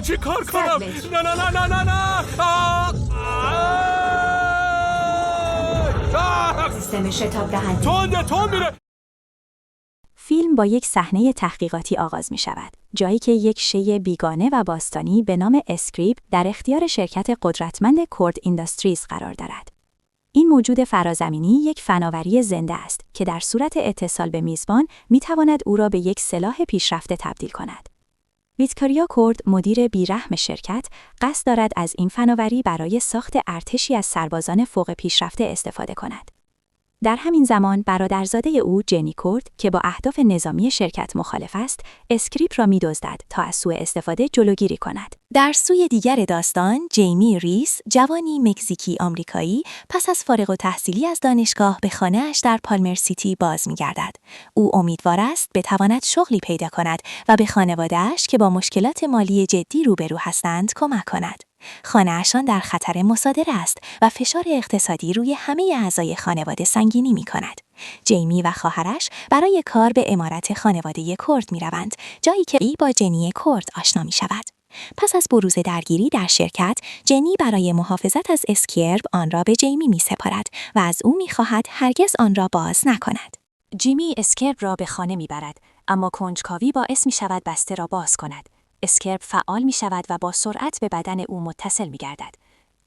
چی کار کنم؟ نه نه نه نه نه نه. سیستم شتاب دهنده. تند میره. فیلم با یک صحنه تحقیقاتی آغاز می شود، جایی که یک شی بیگانه و باستانی به نام اسکریپ در اختیار شرکت قدرتمند کورد اینداستریز قرار دارد. این موجود فرازمینی یک فناوری زنده است که در صورت اتصال به میزبان می تواند او را به یک سلاح پیشرفته تبدیل کند. ویکتوریا کورد، مدیر بیرحم شرکت، قصد دارد از این فناوری برای ساخت ارتشی از سربازان فوق پیشرفته استفاده کند. در همین زمان برادرزاده او جنی کورد که با اهداف نظامی شرکت مخالف است، اسکریپ را می‌دزدد تا از سوء استفاده جلوگیری کند. در سوی دیگر داستان، جیمی ریس، جوانی مکزیکی آمریکایی، پس از فارغ التحصیلی از دانشگاه به خانه‌اش در پالمر سیتی باز می‌گردد. او امیدوار است بتواند شغلی پیدا کند و به خانواده‌اش که با مشکلات مالی جدی روبرو هستند کمک کند. خانه‌اشان در خطر مصادره است و فشار اقتصادی روی همه اعضای خانواده سنگینی می‌کند. جیمی و خواهرش برای کار به عمارت خانواده کورد می‌روند، جایی که ای با جنی کورد آشنا می‌شود. پس از بروز درگیری در شرکت، جنی برای محافظت از اسکرپ آن را به جیمی می‌سپارد و از او می‌خواهد هرگز آن را باز نکند. جیمی اسکرپ را به خانه می‌برد، اما کنجکاوی باعث می‌شود بسته را باز کند. اسکرپ فعال می شود و با سرعت به بدن او متصل می گردد.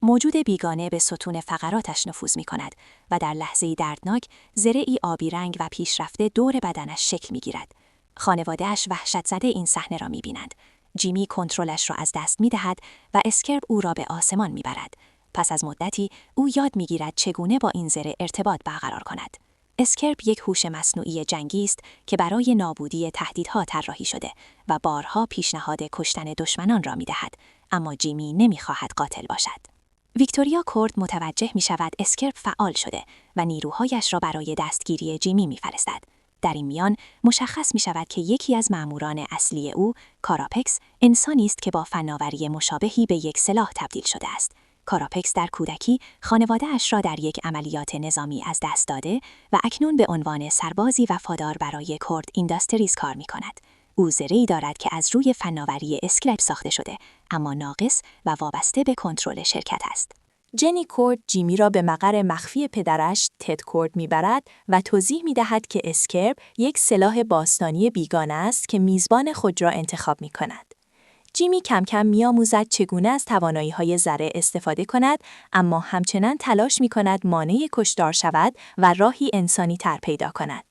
موجود بیگانه به ستون فقراتش نفوذ می کند و در لحظه‌ای دردناک زره‌ای آبی رنگ و پیشرفته دور بدنش شکل می گیرد. خانواده‌اش وحشت زده این صحنه را می بینند. جیمی کنترلش را از دست می دهد و اسکرپ او را به آسمان می برد. پس از مدتی او یاد می گیرد چگونه با این زره ارتباط برقرار کند. اسکرپ یک هوش مصنوعی جنگی است که برای نابودی تهدیدها طراحی شده و بارها پیشنهاد کشتن دشمنان را می‌دهد، اما جیمی نمی‌خواهد قاتل باشد. ویکتوریا کورد متوجه می‌شود اسکرپ فعال شده و نیروهایش را برای دستگیری جیمی می‌فرستد. در این میان مشخص می‌شود که یکی از ماموران اصلی او، کاراپکس، انسانی است که با فناوری مشابهی به یک سلاح تبدیل شده است. کاراپکس در کودکی خانواده‌اش را در یک عملیات نظامی از دست داده و اکنون به عنوان سربازی وفادار برای کورد اینداستریز کار می‌کند. او زره‌ای دارد که از روی فناوری اسکرپ ساخته شده، اما ناقص و وابسته به کنترل شرکت است. جنی کورد جیمی را به مقر مخفی پدرش تد کورد می‌برد و توضیح می‌دهد که اسکرپ یک سلاح باستانی بیگانه است که میزبان خود را انتخاب می‌کند. جیمی کم کم می‌آموزد چگونه از توانایی‌های ذره استفاده کند، اما همچنان تلاش می‌کند مانع کشتار شود و راهی انسانی‌تر پیدا کند.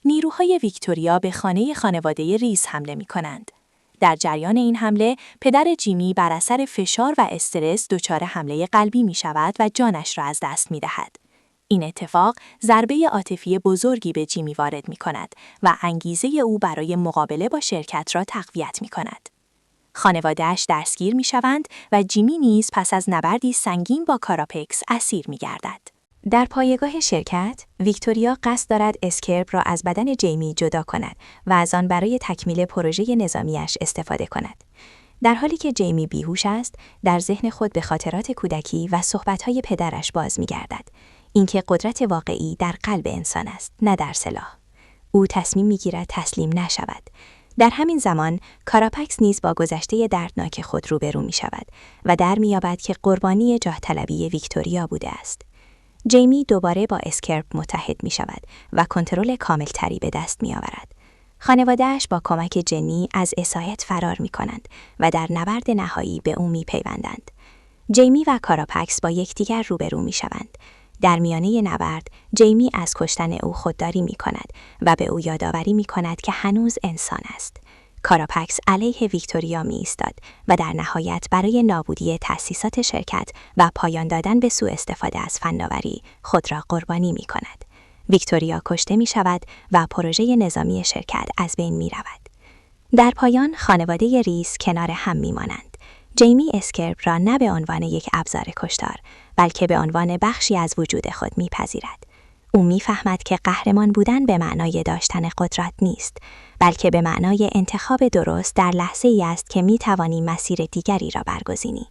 نیروهای ویکتوریا به خانواده ریس حمله می‌کنند. در جریان این حمله، پدر جیمی بر اثر فشار و استرس دچار حمله قلبی می‌شود و جانش را از دست می‌دهد. این اتفاق ضربه عاطفی بزرگی به جیمی وارد می‌کند و انگیزه او برای مقابله با شرکت را تقویت می‌کند. خانواده‌اش دستگیر می‌شوند و جیمی نیز پس از نبردی سنگین با کاراپکس اسیر می‌گردد. در پایگاه شرکت، ویکتوریا قصد دارد اسکرپ را از بدن جیمی جدا کند و از آن برای تکمیل پروژه نظامیش استفاده کند. در حالی که جیمی بیهوش است، در ذهن خود به خاطرات کودکی و صحبت‌های پدرش باز می‌گردد. اینکه قدرت واقعی در قلب انسان است، نه در سلاح. او تصمیم می‌گیرد تسلیم نشود. در همین زمان، کاراپکس نیز با گذشته دردناک خود روبرو می‌شود و در می‌یابد که قربانی جاه طلبی ویکتوریا بوده است. جیمی دوباره با اسکرپ متحد می‌شود و کنترل کاملتری به دست می‌آورد. خانواده‌اش با کمک جنی از اسایت فرار می‌کنند و در نبرد نهایی به او می‌پیوندند. جیمی و کاراپکس با یکدیگر روبرو می‌شوند. در میانه نبرد، جیمی از کشتن او خودداری می‌کند و به او یادآوری می‌کند که هنوز انسان است. کاراپکس علیه ویکتوریا می‌ایستاد و در نهایت برای نابودی تأسیسات شرکت و پایان دادن به سوء استفاده از فناوری خود را قربانی می‌کند. ویکتوریا کشته می‌شود و پروژه نظامی شرکت از بین می‌رود. در پایان خانواده ریس کنار هم می‌مانند. جیمی اسکرپ را نه به عنوان یک ابزار کشتار، بلکه به عنوان بخشی از وجود خود می‌پذیرد. او می‌فهمد که قهرمان بودن به معنای داشتن قدرت نیست، بلکه به معنای انتخاب درست در لحظه‌ای است که می‌توانی مسیر دیگری را برگزینی.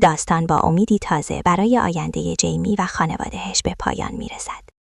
داستان با امیدی تازه برای آینده جیمی و خانواده‌اش به پایان می‌رسد.